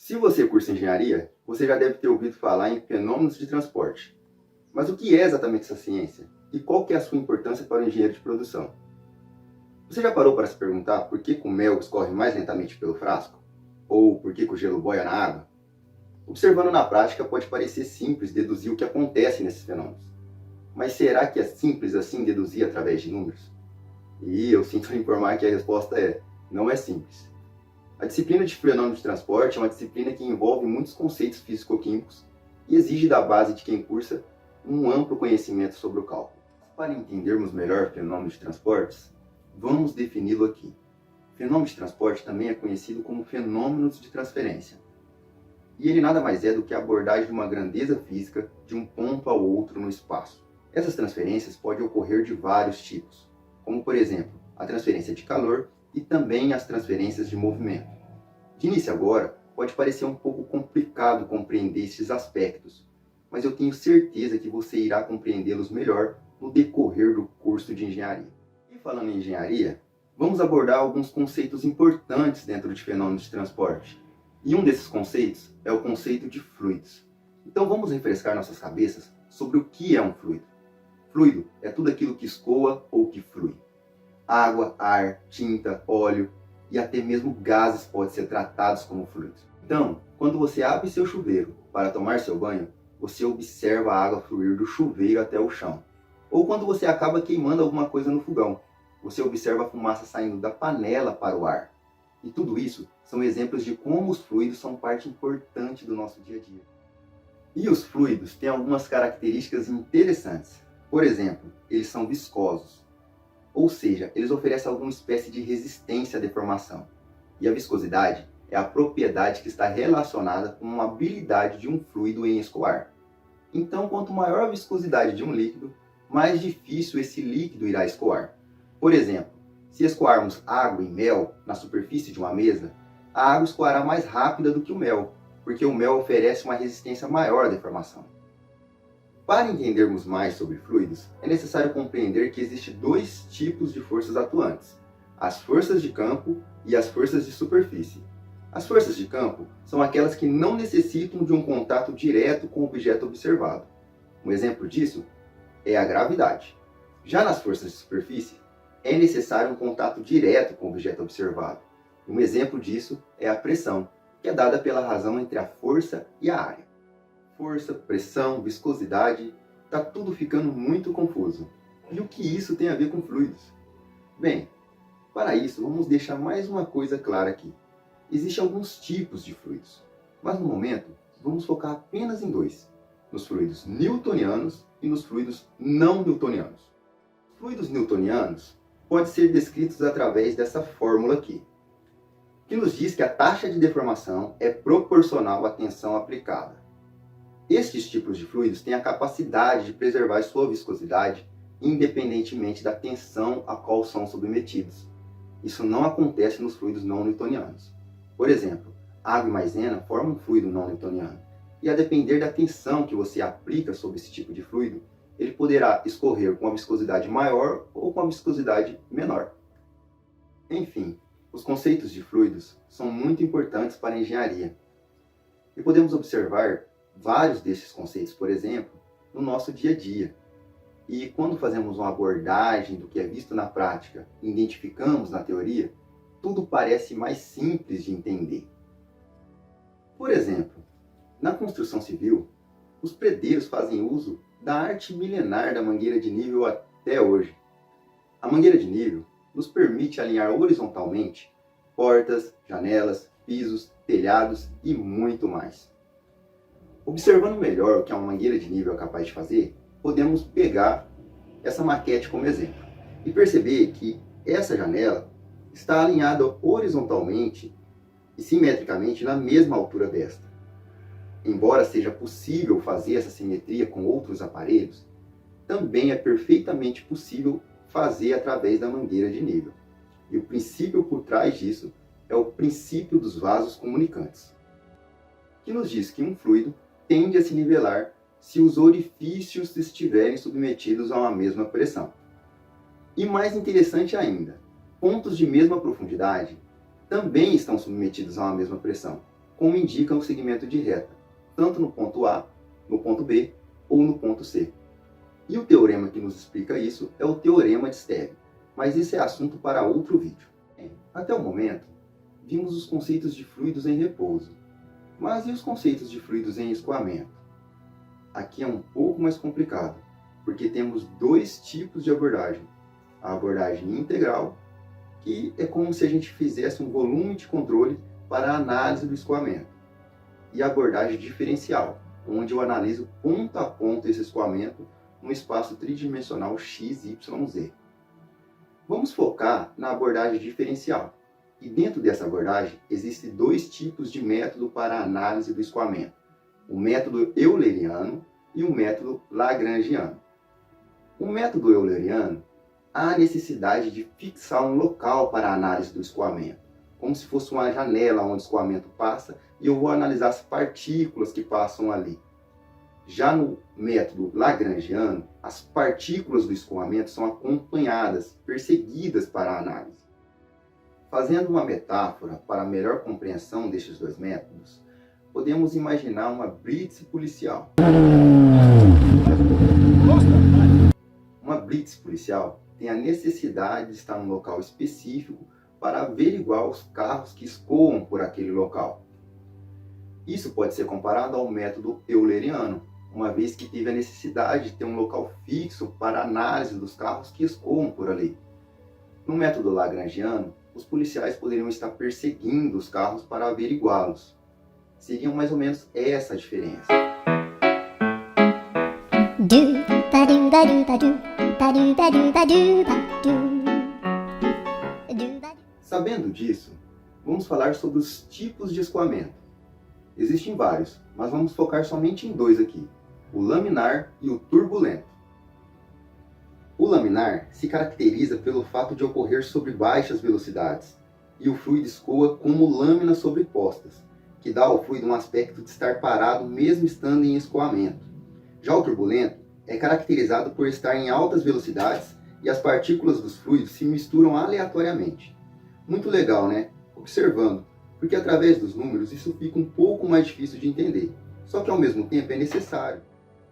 Se você cursa engenharia, você já deve ter ouvido falar em fenômenos de transporte. Mas o que é exatamente essa ciência? E qual que é a sua importância para o engenheiro de produção? Você já parou para se perguntar por que o mel escorre mais lentamente pelo frasco? Ou por que o gelo boia na água? Observando na prática, pode parecer simples deduzir o que acontece nesses fenômenos. Mas será que é simples assim deduzir através de números? E eu sinto informar que a resposta é: não é simples. A disciplina de fenômeno de transporte é uma disciplina que envolve muitos conceitos físico-químicos e exige da base de quem cursa um amplo conhecimento sobre o cálculo. Para entendermos melhor o fenômeno de transportes, vamos defini-lo aqui. O fenômeno de transporte também é conhecido como fenômenos de transferência. E ele nada mais é do que a abordagem de uma grandeza física de um ponto ao outro no espaço. Essas transferências podem ocorrer de vários tipos, como por exemplo, a transferência de calor e também as transferências de movimento. De início agora, pode parecer um pouco complicado compreender esses aspectos, mas eu tenho certeza que você irá compreendê-los melhor no decorrer do curso de engenharia. E falando em engenharia, vamos abordar alguns conceitos importantes dentro de fenômenos de transporte. E um desses conceitos é o conceito de fluidos. Então vamos refrescar nossas cabeças sobre o que é um fluido. Fluido é tudo aquilo que escoa ou que flui. Água, ar, tinta, óleo e até mesmo gases podem ser tratados como fluidos. Então, quando você abre seu chuveiro para tomar seu banho, você observa a água fluir do chuveiro até o chão. Ou quando você acaba queimando alguma coisa no fogão, você observa a fumaça saindo da panela para o ar. E tudo isso são exemplos de como os fluidos são parte importante do nosso dia a dia. E os fluidos têm algumas características interessantes. Por exemplo, eles são viscosos. Ou seja, eles oferecem alguma espécie de resistência à deformação. E a viscosidade é a propriedade que está relacionada com a habilidade de um fluido em escoar. Então, quanto maior a viscosidade de um líquido, mais difícil esse líquido irá escoar. Por exemplo, se escoarmos água e mel na superfície de uma mesa, a água escoará mais rápida do que o mel, porque o mel oferece uma resistência maior à deformação. Para entendermos mais sobre fluidos, é necessário compreender que existem dois tipos de forças atuantes: as forças de campo e as forças de superfície. As forças de campo são aquelas que não necessitam de um contato direto com o objeto observado. Um exemplo disso é a gravidade. Já nas forças de superfície, é necessário um contato direto com o objeto observado. Um exemplo disso é a pressão, que é dada pela razão entre a força e a área. Força, pressão, viscosidade, está tudo ficando muito confuso. E o que isso tem a ver com fluidos? Bem, para isso vamos deixar mais uma coisa clara aqui. Existem alguns tipos de fluidos, mas no momento vamos focar apenas em dois: nos fluidos newtonianos e nos fluidos não newtonianos. Fluidos newtonianos podem ser descritos através dessa fórmula aqui, que nos diz que a taxa de deformação é proporcional à tensão aplicada. Estes tipos de fluidos têm a capacidade de preservar sua viscosidade independentemente da tensão a qual são submetidos. Isso não acontece nos fluidos não newtonianos. Por exemplo, água e maisena formam um fluido não newtoniano, e a depender da tensão que você aplica sobre esse tipo de fluido, ele poderá escorrer com uma viscosidade maior ou com uma viscosidade menor. Enfim, os conceitos de fluidos são muito importantes para a engenharia, e podemos observar vários desses conceitos, por exemplo, no nosso dia a dia. E quando fazemos uma abordagem do que é visto na prática e identificamos na teoria, tudo parece mais simples de entender. Por exemplo, na construção civil, os predeiros fazem uso da arte milenar da mangueira de nível até hoje. A mangueira de nível nos permite alinhar horizontalmente portas, janelas, pisos, telhados e muito mais. Observando melhor o que uma mangueira de nível é capaz de fazer, podemos pegar essa maquete como exemplo e perceber que essa janela está alinhada horizontalmente e simetricamente na mesma altura desta. Embora seja possível fazer essa simetria com outros aparelhos, também é perfeitamente possível fazer através da mangueira de nível. E o princípio por trás disso é o princípio dos vasos comunicantes, que nos diz que um fluido tende a se nivelar se os orifícios estiverem submetidos a uma mesma pressão. E mais interessante ainda, pontos de mesma profundidade também estão submetidos a uma mesma pressão, como indica o segmento de reta, tanto no ponto A, no ponto B ou no ponto C. E o teorema que nos explica isso é o Teorema de Stevin, mas isso é assunto para outro vídeo. Até o momento, vimos os conceitos de fluidos em repouso, mas e os conceitos de fluidos em escoamento? Aqui é um pouco mais complicado, porque temos dois tipos de abordagem. A abordagem integral, que é como se a gente fizesse um volume de controle para a análise do escoamento, e a abordagem diferencial, onde eu analiso ponto a ponto esse escoamento no espaço tridimensional x, y, z. Vamos focar na abordagem diferencial. E dentro dessa abordagem, existem dois tipos de método para a análise do escoamento. O método euleriano e o método lagrangiano. O método euleriano, há a necessidade de fixar um local para a análise do escoamento, como se fosse uma janela onde o escoamento passa e eu vou analisar as partículas que passam ali. Já no método lagrangiano, as partículas do escoamento são acompanhadas, perseguidas para a análise. Fazendo uma metáfora para a melhor compreensão destes dois métodos, podemos imaginar uma blitz policial. Uma blitz policial tem a necessidade de estar num local específico para averiguar os carros que escoam por aquele local. Isso pode ser comparado ao método euleriano, uma vez que teve a necessidade de ter um local fixo para a análise dos carros que escoam por ali. No método lagrangiano, os policiais poderiam estar perseguindo os carros para averiguá-los. Seriam mais ou menos essa a diferença. Sabendo disso, vamos falar sobre os tipos de escoamento. Existem vários, mas vamos focar somente em dois aqui, o laminar e o turbulento. O laminar se caracteriza pelo fato de ocorrer sobre baixas velocidades, e o fluido escoa como lâminas sobrepostas, que dá ao fluido um aspecto de estar parado mesmo estando em escoamento. Já o turbulento é caracterizado por estar em altas velocidades e as partículas dos fluidos se misturam aleatoriamente. Muito legal, né? Observando, porque através dos números isso fica um pouco mais difícil de entender, só que ao mesmo tempo é necessário.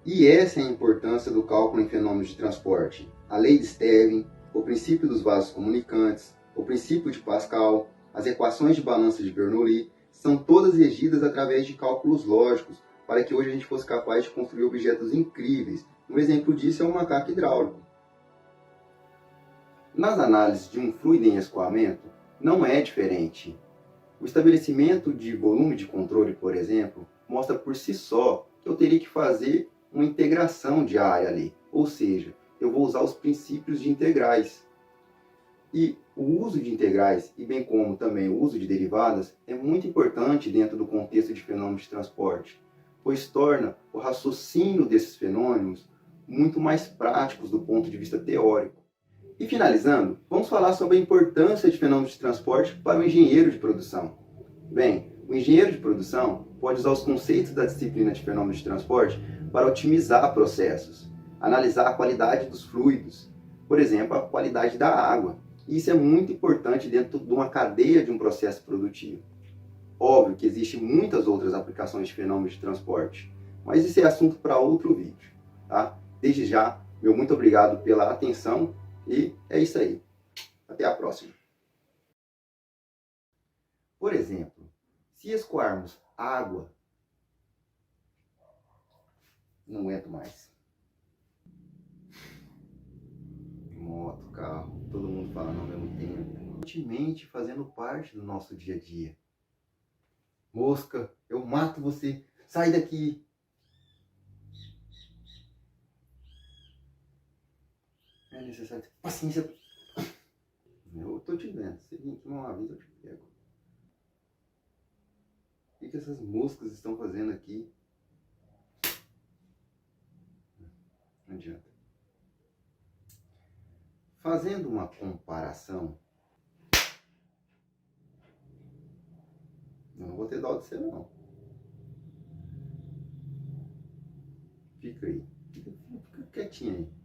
E essa é a importância do cálculo em fenômenos de transporte. A lei de Stevin, o princípio dos vasos comunicantes, o princípio de Pascal, as equações de balança de Bernoulli, são todas regidas através de cálculos lógicos, para que hoje a gente fosse capaz de construir objetos incríveis. Um exemplo disso é o macaco hidráulico. Nas análises de um fluido em escoamento, não é diferente. O estabelecimento de volume de controle, por exemplo, mostra por si só que eu teria que fazer uma integração de área ali, ou seja, eu vou usar os princípios de integrais. E o uso de integrais, e bem como também o uso de derivadas, é muito importante dentro do contexto de fenômenos de transporte, pois torna o raciocínio desses fenômenos muito mais práticos do ponto de vista teórico. E finalizando, vamos falar sobre a importância de fenômenos de transporte para o engenheiro de produção. Bem, o engenheiro de produção pode usar os conceitos da disciplina de fenômenos de transporte para otimizar processos, analisar a qualidade dos fluidos, por exemplo, a qualidade da água. Isso é muito importante dentro de uma cadeia de um processo produtivo. Óbvio que existem muitas outras aplicações de fenômenos de transporte, mas esse é assunto para outro vídeo, tá? Desde já, meu muito obrigado pela atenção e é isso aí. Até a próxima. Por exemplo, se escoarmos água, não aguento mais. Moto, carro, todo mundo falando ao mesmo tempo. Constantemente fazendo parte do nosso dia a dia. Mosca, eu mato você, sai daqui. É necessário ter paciência. Eu tô te vendo, se vir aqui uma vez eu te pego. O que essas moscas estão fazendo aqui? Não adianta. Fazendo uma comparação, eu não vou ter dó de você não. Fica aí, fica quietinho aí.